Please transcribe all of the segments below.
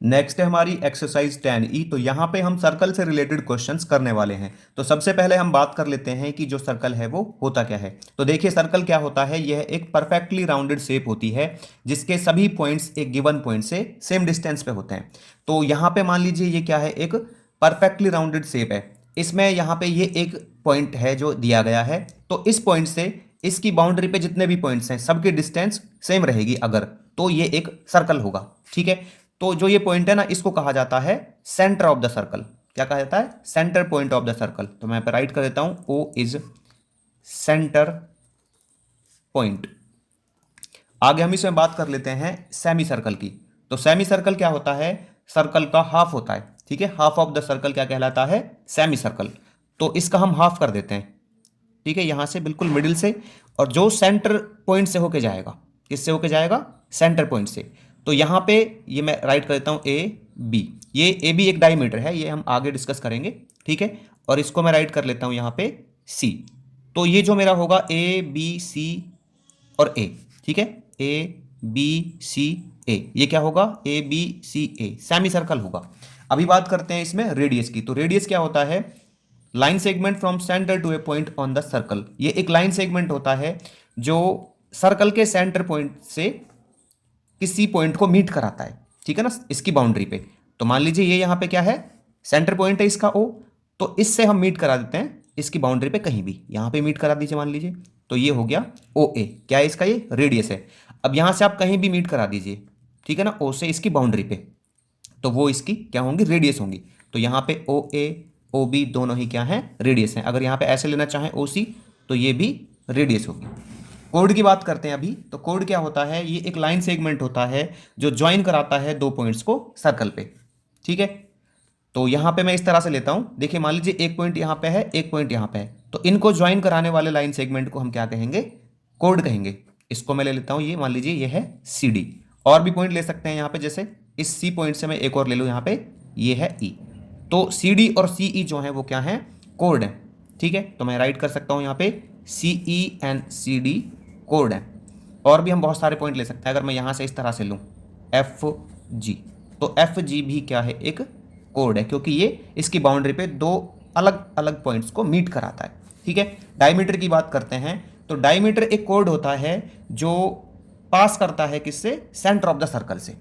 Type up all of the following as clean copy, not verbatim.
Next है हमारी exercise 10E। तो यहाँ पे हम सर्कल से रिलेटेड क्वेश्चंस करने वाले हैं। तो सबसे पहले हम बात कर लेते हैं कि जो सर्कल है वो होता क्या है। तो देखिए सर्कल क्या होता है, यह एक परफेक्टली राउंडेड शेप होती है जिसके सभी पॉइंट्स एक गिवन पॉइंट से सेम डिस्टेंस पे होते हैं। तो यहाँ पे मान लीजिए ये क्या है, एक परफेक्टली राउंडेड शेप है। इसमें यहाँ पे ये एक पॉइंट है जो दिया गया है, तो इस पॉइंट से इसकी बाउंड्री पे जितने भी पॉइंट्स हैं सबकी डिस्टेंस सेम रहेगी अगर, तो ये एक सर्कल होगा। ठीक है, तो जो ये पॉइंट है ना, इसको कहा जाता है सेंटर ऑफ द सर्कल। क्या कहा जाता है? Centre point of the circle. तो मैं यहाँ पे राइट कर देता हूं, ओ इज सेंटर पॉइंट। आगे हम इसमें बात कर लेते हैं सेमी सर्कल की। तो सेमी सर्कल क्या होता है? सर्कल का हाफ होता है। ठीक है, हाफ ऑफ द सर्कल क्या कहलाता है? Semi circle. तो इसका हम हाफ कर देते हैं। ठीक है, यहां से बिल्कुल मिडिल से, और जो सेंटर पॉइंट से होके जाएगा, किससे होके जाएगा? सेंटर पॉइंट से। तो यहां पे ये मैं राइट कर देता हूं ए बी। ये ए बी एक डायमीटर है, ये हम आगे डिस्कस करेंगे। ठीक है, और इसको मैं राइट कर लेता हूं यहां पे सी। तो ये जो मेरा होगा ए बी सी और ए। ठीक है, ए बी सी ए, ये क्या होगा? A B C A, semi circle होगा। अभी बात करते हैं इसमें रेडियस की। तो रेडियस क्या होता है? Line segment from centre to a point on the circle. ये एक लाइन सेगमेंट होता है जो सर्कल के सेंटर पॉइंट से किसी पॉइंट को मीट कराता है। ठीक है ना, इसकी बाउंड्री पे। तो मान लीजिए ये यहाँ पे क्या है? सेंटर पॉइंट है इसका ओ। तो इससे हम मीट करा देते हैं इसकी बाउंड्री पे कहीं भी, यहाँ पे मीट करा दीजिए मान लीजिए। तो ये हो गया ओ ए। क्या है इसका? ये रेडियस है। अब यहाँ से आप कहीं भी मीट करा दीजिए, ठीक है ना, ओ से इसकी बाउंड्री पे, तो वो इसकी क्या होंगी? रेडियस होंगी। तो यहाँ पे ओ ए ओ बी दोनों ही क्या हैं? रेडियस हैं। अगर यहाँ पे ऐसे लेना चाहें ओ सी, तो ये भी रेडियस होगी। कोड की बात करते हैं अभी। तो कोड क्या होता है? ये एक लाइन सेगमेंट होता है जो ज्वाइन कराता है दो पॉइंट्स को सर्कल पे। ठीक है, तो यहां पे मैं इस तरह से लेता हूं। देखिए मान लीजिए एक पॉइंट यहां पे है, एक पॉइंट यहां पे है, तो इनको ज्वाइन कराने वाले लाइन सेगमेंट को हम क्या कहेंगे? कोड कहेंगे। इसको मैं ले लेता हूं, ये मान लीजिए ये है सी डी। और भी पॉइंट ले सकते हैं यहां पे, जैसे इस सी पॉइंट से मैं एक और ले लूं यहां पे, ये है ई। तो सी डी और सी ई जो है वो क्या है? कोड है। ठीक है, तो मैं राइट कर सकता हूं यहां पे C E and C D code है। और भी हम बहुत सारे पॉइंट ले सकते हैं। अगर मैं यहां से इस तरह से लूं एफ जी, तो एफ जी भी क्या है? एक कोड है, क्योंकि ये इसकी बाउंड्री पे दो अलग अलग पॉइंट्स को मीट कराता है। ठीक है, डायमीटर की बात करते हैं। तो डायमीटर एक कोड होता है जो पास करता है किससे? सेंटर ऑफ द सर्कल से।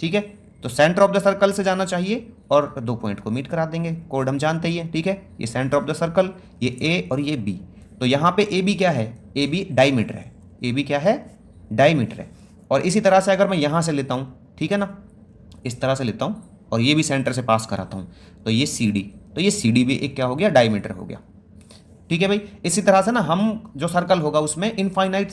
ठीक है, तो सेंटर ऑफ द सर्कल से जाना चाहिए और दो पॉइंट को मीट करा देंगे। कोड हम जानते ही हैं। ठीक है, ये सेंटर ऑफ द सर्कल, ये ए और ये बी। तो यहाँ पे ए बी क्या है? ए बी डायमीटर है। ए बी क्या है? डायमीटर है। और इसी तरह से अगर मैं यहाँ से लेता हूँ, ठीक है ना, इस तरह से लेता हूँ और ये भी सेंटर से पास कराता हूँ, तो ये सी डी। तो ये सी डी भी एक क्या हो गया? डायमीटर हो गया। ठीक है भाई, इसी तरह से ना हम जो सर्कल होगा उसमें इनफाइनाइट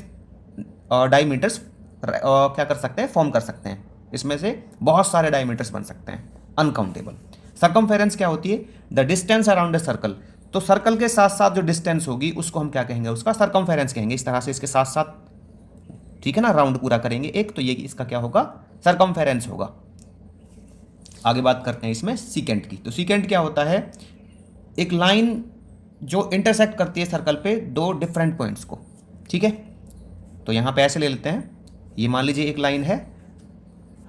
डायमीटर्स क्या कर सकते हैं? फॉर्म कर सकते हैं। इसमें से बहुत सारे डायमीटर्स बन सकते हैं, अनकाउंटेबल। सर्कमफेरेंस क्या होती है? The distance around the circle. तो सर्कल के साथ साथ जो डिस्टेंस होगी उसको हम क्या कहेंगे? उसका सर्कमफेरेंस कहेंगे। इस तरह से इसके साथ साथ, ठीक है ना, राउंड पूरा करेंगे एक, तो ये इसका क्या होगा? सर्कमफेरेंस होगा। आगे बात करते हैं इसमें सीकेंट की। तो सीकेंट क्या होता है? एक लाइन जो इंटरसेक्ट करती है सर्कल पे दो डिफरेंट पॉइंट्स को। ठीक है, तो यहाँ पे ऐसे ले लेते हैं। ये मान लीजिए एक लाइन है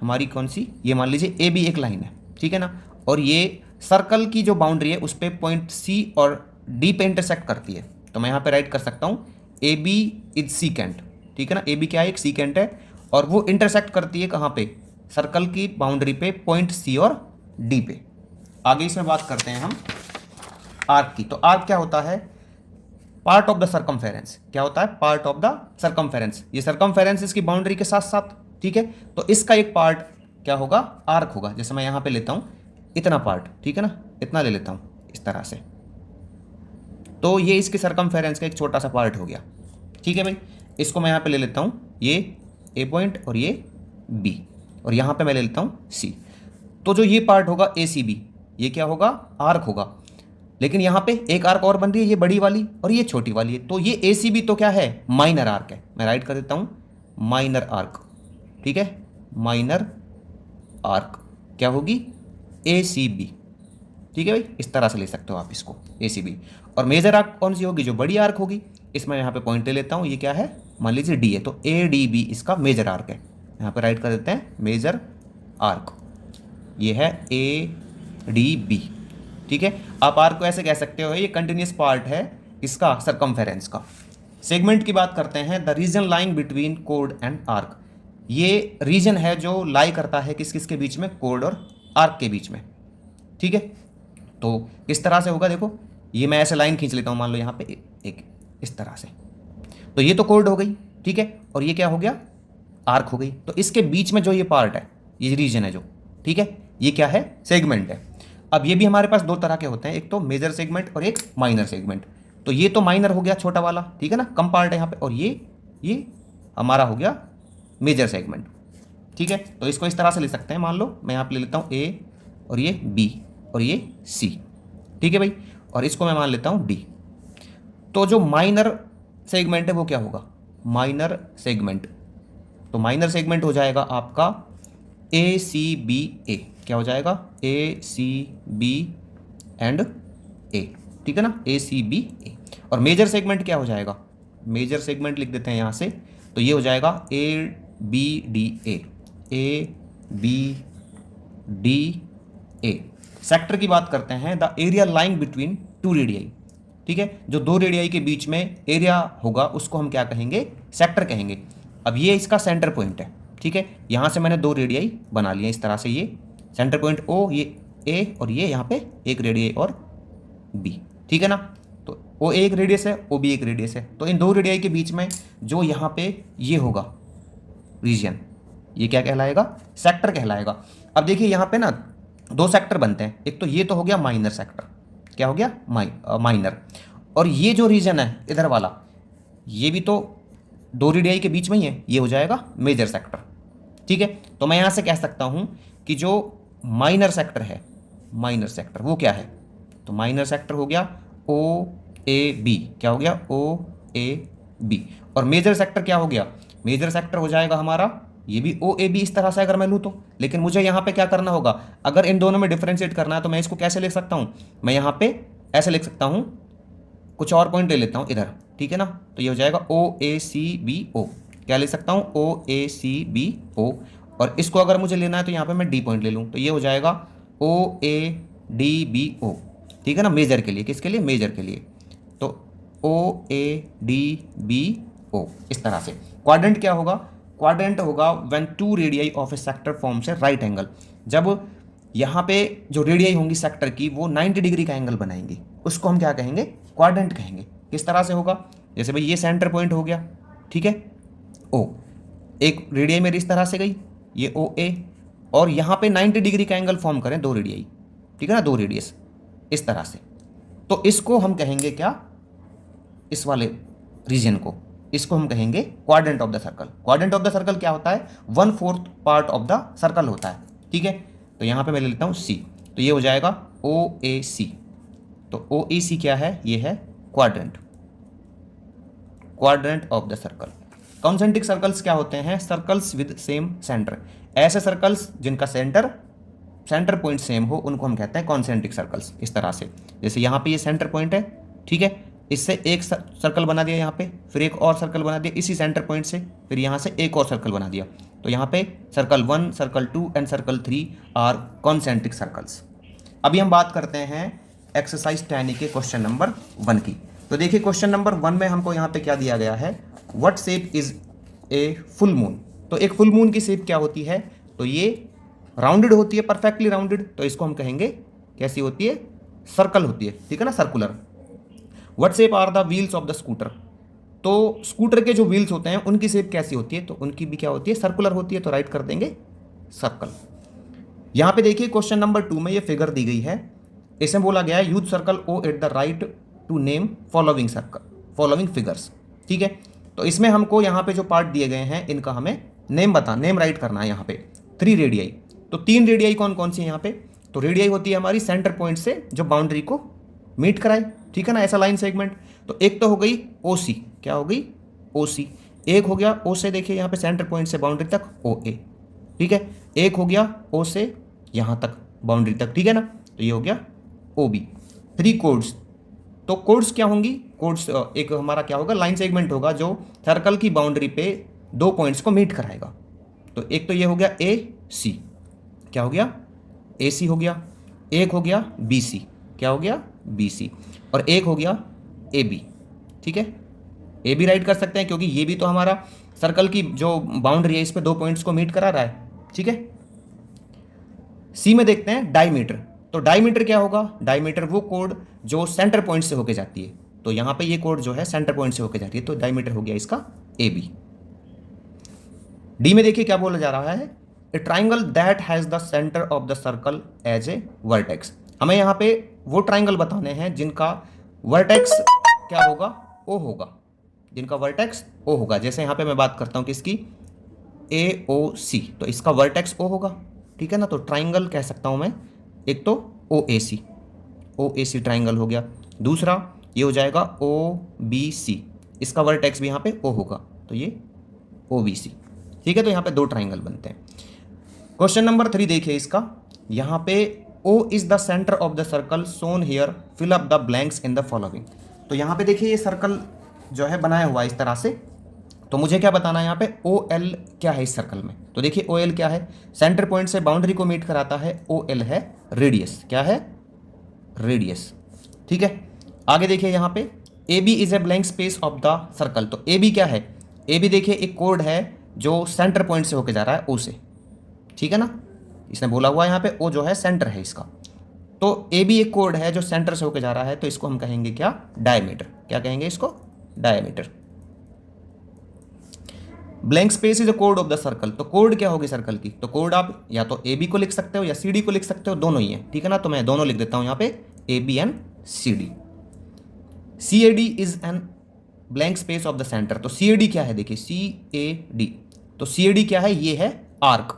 हमारी, कौन सी? ये मान लीजिए ए बी एक लाइन है। ठीक है ना, और ये सर्कल की जो बाउंड्री है उस पर पॉइंट सी और डी पे इंटरसेक्ट करती है। तो मैं यहाँ पे राइट कर सकता हूँ ए बी इज सीकेंट। ठीक है ना, ए बी क्या है? एक सीकेंट है, और वो इंटरसेक्ट करती है कहाँ पे? सर्कल की बाउंड्री पे पॉइंट सी और डी पे। आगे इसमें बात करते हैं हम आर्क की। तो आर्क क्या होता है? Part of the circumference. क्या होता है? Part of the circumference. ये सर्कमफेरेंस इसकी बाउंड्री के साथ साथ, ठीक है, तो इसका एक पार्ट क्या होगा? आर्क होगा। जैसे मैं यहां पे लेता हूं इतना पार्ट, ठीक है ना, इतना ले लेता हूं इस तरह से, तो ये इसके सर्कमफेरेंस का एक छोटा सा पार्ट हो गया। ठीक है भाई, इसको मैं यहां पे ले लेता हूं, ये ए पॉइंट और ये बी, और यहां पे मैं ले लेता हूं सी। तो जो ये पार्ट होगा ए सी बी, ये क्या होगा? आर्क होगा। लेकिन यहाँ पे एक आर्क और बन रही है, ये बड़ी वाली और ये छोटी वाली है, तो ये ए सी बी तो क्या है? माइनर आर्क है। मैं राइट कर देता हूँ माइनर आर्क। ठीक है, माइनर आर्क क्या होगी? ए सी बी। ठीक है भाई, इस तरह से ले सकते हो आप इसको, ए सी बी। और मेजर आर्क कौन सी होगी? जो बड़ी आर्क होगी। इसमें यहाँ पे पॉइंट ले लेता हूँ, ये क्या है? मान लीजिए डी है, तो ए डी बी इसका मेजर आर्क है। यहाँ पे राइट कर देते हैं मेजर आर्क। ये है ए डी बी। ठीक है, आप आर्क को ऐसे कह सकते हो, ये कंटिन्यूस पार्ट है इसका सरकमफेरेंस का। सेगमेंट की बात करते हैं, द रीजन लाइंग बिटवीन कोड एंड आर्क। ये रीजन है जो लाई करता है किस किस के बीच में, कोड और आर्क के बीच में। ठीक है, तो इस तरह से होगा, देखो ये मैं ऐसे लाइन खींच लेता हूँ, मान लो यहाँ पे एक इस तरह से, तो ये तो कोड हो गई। ठीक है, और ये क्या हो गया, आर्क हो गई। तो इसके बीच में जो ये पार्ट है, ये रीजन है जो, ठीक है, ये क्या है, सेगमेंट है। अब ये भी हमारे पास दो तरह के होते हैं, एक तो मेजर सेगमेंट और एक माइनर सेगमेंट। तो ये तो माइनर हो गया, छोटा वाला, ठीक है ना, कम पार्ट है यहाँ पे, और ये हमारा हो गया मेजर सेगमेंट। ठीक है, तो इसको इस तरह से ले सकते हैं, मान लो मैं यहाँ पे ले लेता हूँ ए, और ये बी, और ये सी। ठीक है भाई, और इसको मैं मान लेता हूँ डी। तो जो माइनर सेगमेंट है वो क्या होगा, माइनर सेगमेंट। तो माइनर सेगमेंट हो जाएगा आपका ए सी बी ए। क्या हो जाएगा, ए सी बी एंड ए। ठीक है ना, ए सी बी ए। और मेजर सेगमेंट क्या हो जाएगा, मेजर सेगमेंट लिख देते हैं यहाँ से, तो ये हो जाएगा A B D A B D A. Sector की बात करते हैं, the area lying between two radii. ठीक है, जो दो रेडियाई के बीच में एरिया होगा उसको हम क्या कहेंगे, सेक्टर कहेंगे। अब ये इसका सेंटर पॉइंट है। ठीक है, यहाँ से मैंने दो रेडियाई बना लिए इस तरह से, ये सेंटर पॉइंट ओ, ये ए, और ये यहाँ पे एक रेडियाई और बी। ठीक है ना, तो ओ एक रेडियस है, ओ बी एक रेडियस है। तो इन दो रेडियाई के बीच में जो यहाँ पे ये होगा रीजन, ये क्या कहलाएगा, सेक्टर कहलाएगा। अब देखिए यहाँ पे ना दो सेक्टर बनते हैं, एक तो ये तो हो गया माइनर सेक्टर, क्या हो गया, माइनर। और ये जो रीजन है इधर वाला, ये भी तो दो रेडियाई के बीच में ही है, ये हो जाएगा मेजर सेक्टर। ठीक है, तो मैं यहाँ से कह सकता हूँ कि जो माइनर सेक्टर है, माइनर सेक्टर वो क्या है, तो माइनर सेक्टर हो गया ओ ए बी। क्या हो गया, ओ ए बी। और मेजर सेक्टर क्या हो गया, मेजर सेक्टर हो जाएगा हमारा ये भी ओ ए बी, इस तरह से अगर मैं लूँ तो। लेकिन मुझे यहाँ पे क्या करना होगा, अगर इन दोनों में डिफरेंशिएट करना है तो मैं इसको कैसे लिख सकता हूँ, मैं यहाँ पे ऐसे लिख सकता हूँ, कुछ और पॉइंट ले लेता हूँ इधर। ठीक है ना, तो ये हो जाएगा ओ ए सी बी ओ। क्या ले सकता हूँ, ओ ए सी बी ओ। और इसको अगर मुझे लेना है तो यहाँ पे मैं डी पॉइंट ले लूँ, तो ये हो जाएगा ओ ए डी बी ओ। ठीक है ना, मेजर के लिए, किसके लिए, मेजर के लिए। तो ओ ए डी बी ओ, इस तरह से। क्वाड्रेंट क्या होगा, क्वाड्रेंट होगा when two radii of a sector forms a right angle. जब यहाँ पे जो रेडियाई होंगी सेक्टर की वो 90 डिग्री का एंगल बनाएंगी, उसको हम क्या कहेंगे, क्वाड्रेंट कहेंगे। किस तरह से होगा, जैसे भाई ये सेंटर पॉइंट हो गया, ठीक है, ओ, एक रेडियाई मेरी इस तरह से गई, ये ओ ए, और यहाँ पे 90 डिग्री का एंगल फॉर्म करें दो रेडियाई, ठीक है ना, दो रेडियस इस तरह से। तो इसको हम कहेंगे क्या, इस वाले रीजन को, इसको हम कहेंगे quadrant of the circle. Quadrant of the circle क्या होता है, 1/4 पार्ट ऑफ द सर्कल होता है। ठीक है, तो यहाँ पे मैं ले लेता हूँ सी, तो ये हो जाएगा ओ ए सी। तो ओ ए सी क्या है, ये है quadrant, quadrant of the circle. Concentric circles क्या होते हैं, सर्कल्स विद सेम सेंटर। ऐसे सर्कल्स जिनका सेंटर पॉइंट सेम हो उनको हम कहते हैं कॉन्सेंट्रिक सर्कल्स। इस तरह से, जैसे यहाँ पे ये सेंटर पॉइंट है, ठीक है, इससे एक सर्कल बना दिया यहाँ पे, फिर एक और सर्कल बना दिया इसी सेंटर पॉइंट से, फिर यहाँ से एक और सर्कल बना दिया। तो यहाँ पे circle 1, circle 2 and circle 3 are concentric circles. अभी हम बात करते हैं एक्सरसाइज 10 के क्वेश्चन नंबर 1 की। तो देखिए क्वेश्चन नंबर 1 में हमको यहाँ पे क्या दिया गया है, what shape is a full moon. तो एक फुल मून की शेप क्या होती है, तो ये राउंडेड होती है, परफेक्टली राउंडेड। तो इसको हम कहेंगे कैसी होती है, सर्कल होती है, ठीक है ना, circular. What shape are the wheels of the scooter. तो स्कूटर के जो व्हील्स होते हैं उनकी शेप कैसी होती है, तो उनकी भी क्या होती है, सर्कुलर होती है। तो राइट कर देंगे सर्कल। यहाँ पे देखिए क्वेश्चन नंबर 2 में ये फिगर दी गई है, इसमें बोला गया है use circle O at the right to name following circle, following figures. ठीक है, तो इसमें हमको यहाँ पे जो पार्ट दिए गए हैं इनका हमें नेम राइट करना है। यहाँ पे 3 रेडियाई, तो 3 रेडियाई कौन कौन सी है यहाँ पे, तो रेडियाई होती है हमारी सेंटर पॉइंट से जो बाउंड्री को मीट कराए, ठीक है ना, ऐसा लाइन सेगमेंट। तो एक तो हो गई ओ सी, क्या हो गई, ओ सी। एक हो गया ओ से, देखिए यहाँ पे सेंटर पॉइंट से बाउंड्री तक ओ ए, ठीक है। एक हो गया ओ से यहाँ तक बाउंड्री तक, ठीक है ना, तो ये हो गया ओ बी। 3 कोड्स, तो कोड्स क्या होंगी, कोड्स एक हमारा क्या होगा, लाइन सेगमेंट होगा जो सर्कल की बाउंड्री पे 2 पॉइंट्स को मीट कराएगा। तो एक तो ये हो गया ए सी, क्या हो गया ए सी हो गया, एक हो गया बी सी, क्या हो गया बी सी, और एक हो गया ए बी। ठीक है, ए बी राइट कर सकते हैं क्योंकि ये भी तो हमारा सर्कल की जो बाउंड्री है इस पे दो पॉइंट्स को मीट करा रहा है। ठीक है, सी में देखते हैं डायमीटर। तो डायमीटर क्या होगा, डायमीटर वो कोड जो सेंटर पॉइंट से होके जाती है, तो यहां पे ये कोड जो है सेंटर पॉइंट से होके जाती है, तो डायमीटर हो गया इसका ए बी। डी में देखिए क्या बोला जा रहा है, a triangle that has the centre of the circle as a vertex. हमें यहाँ पे वो ट्राइंगल बताने हैं जिनका वर्टेक्स क्या होगा, ओ होगा, जिनका वर्टेक्स ओ होगा। जैसे यहाँ पे मैं बात करता हूँ किसकी, ए ओ सी, तो इसका वर्टेक्स ओ होगा। ठीक है ना, तो ट्राइंगल कह सकता हूँ मैं, एक तो ओ ए सी, ओ ए सी ट्राइंगल हो गया। दूसरा ये हो जाएगा ओ बी सी, इसका वर्टेक्स भी यहाँ पे ओ होगा, तो ये ओ बी सी। ठीक है, तो यहाँ पे दो ट्राइंगल बनते हैं। क्वेश्चन नंबर 3 देखिए इसका, यहाँ पे O is the centre of the circle shown here, fill up the blanks in the following. तो यहाँ पे देखिए ये सर्कल जो है बनाया हुआ है इस तरह से, तो मुझे क्या बताना है यहाँ पे, ओ एल क्या है इस सर्कल में। तो देखिए ओ एल क्या है, सेंटर पॉइंट से बाउंड्री को मीट कराता है, ओ एल है रेडियस, क्या है रेडियस। ठीक है, आगे देखिए यहाँ पे A B is a blank space of the circle. तो ए बी क्या है, ए बी देखिए एक कोड है जो सेंटर पॉइंट से होके जा रहा है ओ से। ठीक है ना, इसने बोला हुआ यहाँ पे ओ जो है सेंटर है इसका, तो ए बी एक कोड है जो सेंटर से होके जा रहा है, तो इसको हम कहेंगे क्या, डायमीटर। क्या कहेंगे इसको, diameter. Blank space is a code of the circle. तो कोड क्या होगी सर्कल की, तो कोड आप या तो ए बी को लिख सकते हो या सी डी को लिख सकते हो, दोनों ही है। ठीक है ना, तो मैं दोनों लिख देता हूं यहाँ पे, A B and C D. C A D is an blank space of the centre. तो सी ए डी क्या है, देखिए सी ए डी, तो सी ए डी क्या है, ये है आर्क,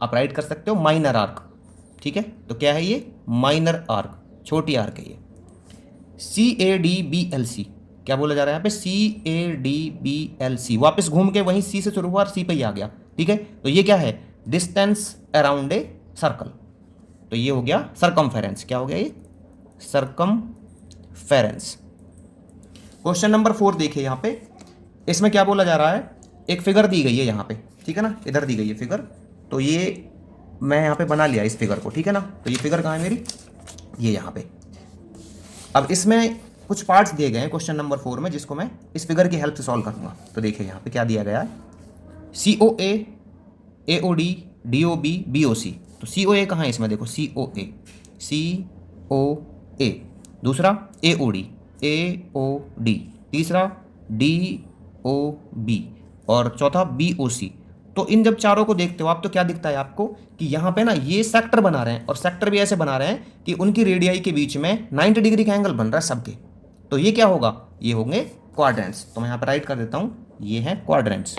आप राइट कर सकते हो माइनर आर्क। ठीक है, तो क्या है ये, माइनर आर्क, छोटी आर्क है ये। C A D B L C, क्या बोला जा रहा है यहाँ पे, C A D B L C, वापस घूम के वहीं सी से शुरू हुआ और सी पे ही आ गया। ठीक है, तो ये क्या है, डिस्टेंस अराउंड ए सर्कल, तो ये हो गया सरकमफेरेंस। क्या हो गया ये, सरकमफेरेंस। क्वेश्चन नंबर 4 देखिए यहाँ पे, इसमें क्या बोला जा रहा है, एक फिगर दी गई है यहाँ पे। ठीक है ना, इधर दी गई है फिगर, तो ये मैं यहाँ पे बना लिया इस फिगर को। ठीक है ना, तो ये फिगर कहाँ है मेरी, ये यहाँ पे। अब इसमें कुछ पार्ट्स दिए गए हैं क्वेश्चन नंबर 4 में, जिसको मैं इस फिगर की हेल्प से सॉल्व करूंगा। तो देखिए यहाँ पे क्या दिया गया है, C O A O D, D O B, B O C. तो सी ओ ए कहाँ है इसमें, देखो सी ओ ए, सी ओ ए, दूसरा ए ओ डी, ए ओ डी, तीसरा डी ओ बी, और चौथा बी ओ सी। तो इन जब चारों को देखते हो आप, तो क्या दिखता है आपको कि यहाँ पे ना ये सेक्टर बना रहे हैं, और सेक्टर भी ऐसे बना रहे हैं कि उनकी रेडियाई के बीच में 90 डिग्री का एंगल बन रहा है सबके। तो ये क्या होगा, ये होंगे क्वाड्रेंट्स। तो मैं यहाँ पे राइट कर देता हूँ, ये हैं quadrants,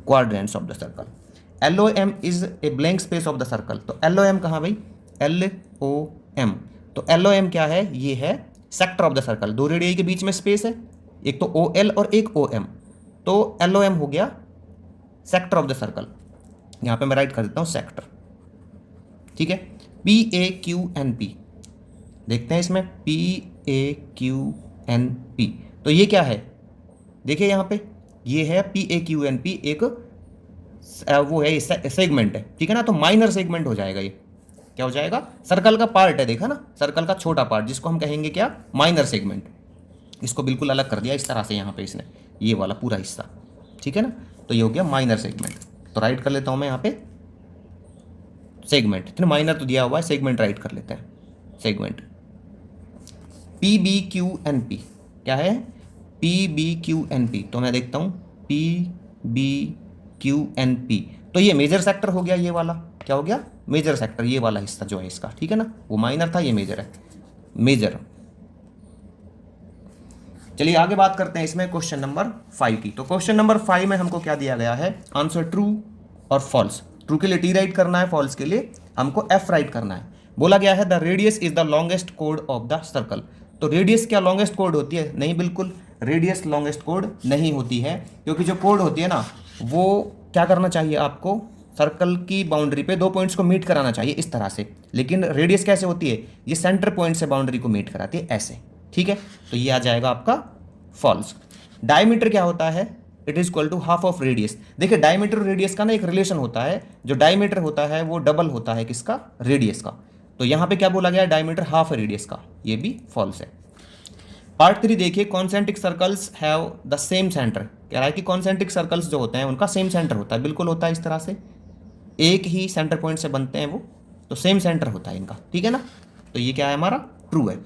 quadrants of the circle. L O M is a blank space of the circle. तो एल ओ एम कहाँ भाई, एल ओ एम, तो एल ओ एम क्या है, ये है सेक्टर ऑफ द सर्कल। दो रेडियाई के बीच में स्पेस है, एक तो ओ एल और एक ओ एम, तो एल ओ एम हो गया सेक्टर ऑफ द सर्कल। यहां पे मैं राइट कर देता हूं सेक्टर। ठीक है, P A Q N P, देखते हैं इसमें P A Q N P, तो ये क्या है, देखिए यहां पे ये है P A Q N P, एक वो है सेगमेंट है। ठीक है ना, तो माइनर सेगमेंट हो जाएगा, ये क्या हो जाएगा, सर्कल का पार्ट है, देखा ना, सर्कल का छोटा पार्ट, जिसको हम कहेंगे क्या, माइनर सेगमेंट। इसको बिल्कुल अलग कर दिया इस तरह से यहाँ पे इसने, ये वाला पूरा हिस्सा। ठीक है ना, तो ये हो गया माइनर सेगमेंट। तो राइट कर लेता हूं मैं यहाँ पे सेगमेंट, इतने माइनर तो दिया हुआ है, सेगमेंट राइट कर लेते हैं, segment. P B Q N P क्या है, P B Q N P, तो मैं देखता हूँ P B Q N P, तो ये मेजर सेक्टर हो गया, ये वाला क्या हो गया, मेजर सेक्टर, ये वाला हिस्सा जो है इसका। ठीक है ना, वो माइनर था, ये मेजर है, मेजर। चलिए आगे बात करते हैं इसमें क्वेश्चन नंबर 5 की। तो क्वेश्चन नंबर 5 में हमको क्या दिया गया है, आंसर ट्रू और फॉल्स। ट्रू के लिए टी राइट करना है, फॉल्स के लिए हमको एफ राइट करना है। बोला गया है the radius is the longest कोड ऑफ द सर्कल। तो रेडियस क्या लॉन्गेस्ट कोड होती है, नहीं, बिल्कुल रेडियस लॉन्गेस्ट कोड नहीं होती है, क्योंकि जो कोड होती है ना, वो क्या करना चाहिए आपको, सर्कल की बाउंड्री पे दो पॉइंट्स को मीट कराना चाहिए इस तरह से। लेकिन रेडियस कैसे होती है, ये सेंटर पॉइंट से बाउंड्री को मीट कराती है ऐसे। ठीक है, तो ये आ जाएगा आपका फॉल्स। डायमीटर क्या होता है, it is equal to half of radius. देखिए डायमीटर और रेडियस का ना एक रिलेशन होता है, जो डायमीटर होता है वो डबल होता है किसका, रेडियस का। तो यहाँ पे क्या बोला गया है, डायमीटर हाफ है रेडियस का, ये भी फॉल्स है। पार्ट 3 देखिए, concentric circles have the same centre. कह रहा है कि कॉन्सेंट्रिक सर्कल्स जो होते हैं उनका सेम सेंटर होता है, बिल्कुल होता है इस तरह से, एक ही सेंटर पॉइंट से बनते हैं वो, तो सेम सेंटर होता है इनका, ठीक है ना। तो ये क्या है हमारा, ट्रू है।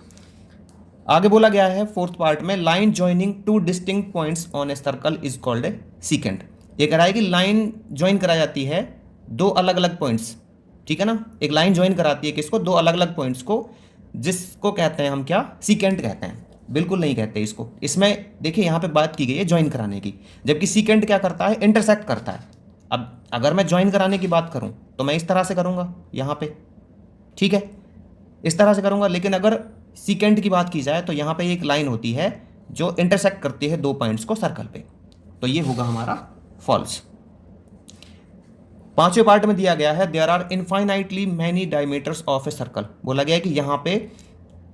आगे बोला गया है फोर्थ पार्ट में, line joining two distinct points on A circle is called a secant. ये कह रहा है कि लाइन ज्वाइन करा जाती है दो अलग अलग पॉइंट्स, ठीक है ना, एक लाइन ज्वाइन कराती है किसको, दो अलग अलग पॉइंट्स को, जिसको कहते हैं हम क्या, सीकेंट कहते हैं। बिल्कुल नहीं कहते इसको। इसमें देखिए यहाँ पे बात की गई है ज्वाइन कराने की, जबकि सीकेंट क्या करता है, इंटरसेक्ट करता है। अब अगर मैं ज्वाइन कराने की बात करूँ तो मैं इस तरह से करूँगा यहाँ पे, ठीक है, इस तरह से करूँगा। लेकिन अगर सीकेंट की बात की जाए तो यहाँ पे एक लाइन होती है जो इंटरसेक्ट करती है दो पॉइंट्स को सर्कल पे, तो ये होगा हमारा फॉल्स। पांचवें पार्ट में दिया गया है, there are infinitely many diameters of a circle. बोला गया है कि यहाँ पे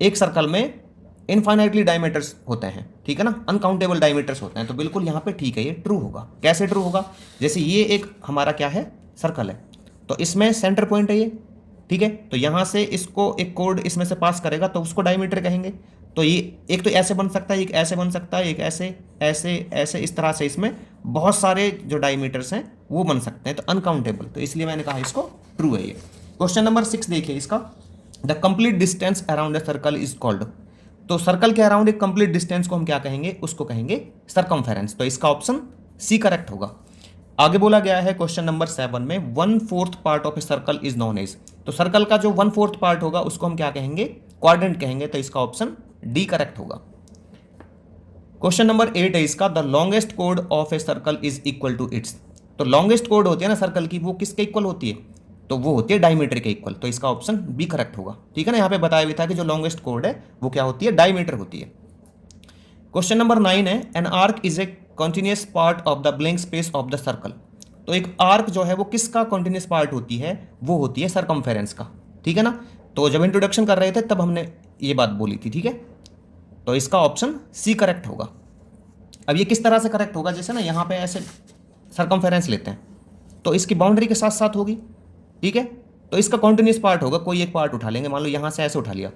एक सर्कल में इनफाइनाइटली डायमीटर्स होते हैं, ठीक है ना, अनकाउंटेबल डायमीटर्स होते हैं। तो बिल्कुल यहाँ पे ठीक है, ये ट्रू होगा। कैसे ट्रू होगा, जैसे ये एक हमारा क्या है, सर्कल है, तो इसमें सेंटर पॉइंट है ये, ठीक है, तो यहाँ से इसको एक कोड इसमें से पास करेगा तो उसको डायमीटर कहेंगे। तो ये एक तो ऐसे बन सकता है, एक ऐसे बन सकता है, एक ऐसे ऐसे ऐसे, इस तरह से इसमें बहुत सारे जो डायमीटर्स हैं वो बन सकते हैं, तो अनकाउंटेबल, तो इसलिए मैंने कहा इसको ट्रू है ये। क्वेश्चन नंबर 6 देखिए इसका, the complete distance around the circle is called. तो सर्कल के अराउंड एक कंप्लीट डिस्टेंस को हम क्या कहेंगे, उसको कहेंगे सरकमफेरेंस। तो इसका ऑप्शन सी करेक्ट होगा। आगे बोला गया है क्वेश्चन नंबर 7 में, 1/4 part of a circle is known as. तो सर्कल का जो 1/4 पार्ट होगा उसको हम क्या कहेंगे, क्वाड्रेंट कहेंगे। तो इसका ऑप्शन डी करेक्ट होगा। क्वेश्चन नंबर 8 है इसका, द लॉन्गेस्ट कोड of a circle is equal to its. तो लॉन्गेस्ट कोड होती है ना सर्कल की, वो किसके इक्वल होती है, तो वो होती है डायमीटर के इक्वल। तो इसका ऑप्शन बी करेक्ट होगा, ठीक है ना। यहाँ पे बताया भी था कि जो लॉन्गेस्ट कोड है वो क्या होती है, डायमीटर होती है। क्वेश्चन नंबर 9 है, an arc is a continuous part of the blank space of the circle. तो एक आर्क जो है वो किसका कॉन्टिन्यूस पार्ट होती है, वो होती है सरकमफेरेंस का, ठीक है ना। तो जब इंट्रोडक्शन कर रहे थे तब हमने ये बात बोली थी, ठीक है। तो इसका ऑप्शन सी करेक्ट होगा। अब ये किस तरह से करेक्ट होगा, जैसे ना यहाँ पे ऐसे सरकमफेरेंस लेते हैं तो इसकी बाउंड्री के साथ साथ होगी, ठीक है। तो इसका कॉन्टिन्यूस पार्ट होगा, कोई एक पार्ट उठा लेंगे, मान लो यहाँ से ऐसे उठा लिया,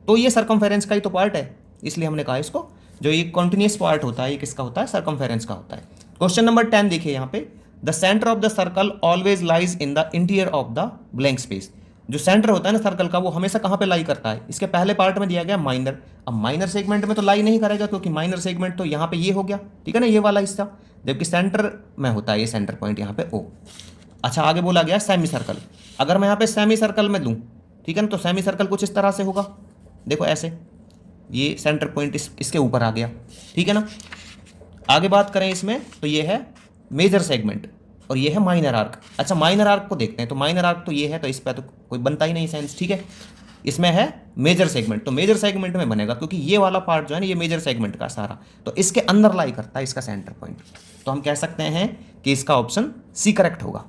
तो ये सरकमफेरेंस का ही तो पार्ट है, इसलिए हमने कहा इसको जो ये कॉन्टिन्यूस पार्ट होता है ये किसका होता है, सरकमफेरेंस का होता है। क्वेश्चन नंबर 10 देखिए यहाँ पे, the centre of the circle always lies in the interior of the blank space. जो सेंटर होता है ना सर्कल का वो हमेशा कहाँ पे लाई करता है, इसके पहले पार्ट में दिया गया माइनर। अब माइनर सेगमेंट में तो लाई नहीं करेगा क्योंकि माइनर सेगमेंट तो यहाँ पे ये हो गया, ठीक है ना, ये वाला हिस्सा, जबकि सेंटर में होता है ये सेंटर पॉइंट यहाँ पे ओ। अच्छा आगे बोला गया सेमी सर्कल। अगर मैं यहाँ पे सेमी सर्कल में लूँ, ठीक है ना, तो सेमी सर्कल कुछ इस तरह से होगा, देखो ऐसे, ये सेंटर पॉइंट इसके ऊपर आ गया, ठीक है ना। आगे बात करें इसमें तो ये है मेजर सेगमेंट और ये है माइनर आर्क। अच्छा माइनर आर्क को देखते हैं, तो माइनर आर्क तो ये है, तो इस पर तो कोई बनता ही नहीं सेंस, ठीक है। इसमें है मेजर सेगमेंट, तो मेजर सेगमेंट में बनेगा क्योंकि ये वाला पार्ट जो है ना ये मेजर सेगमेंट का सारा, तो इसके अंदर लाई करता है इसका सेंटर पॉइंट। तो हम कह सकते हैं कि इसका ऑप्शन सी करेक्ट होगा।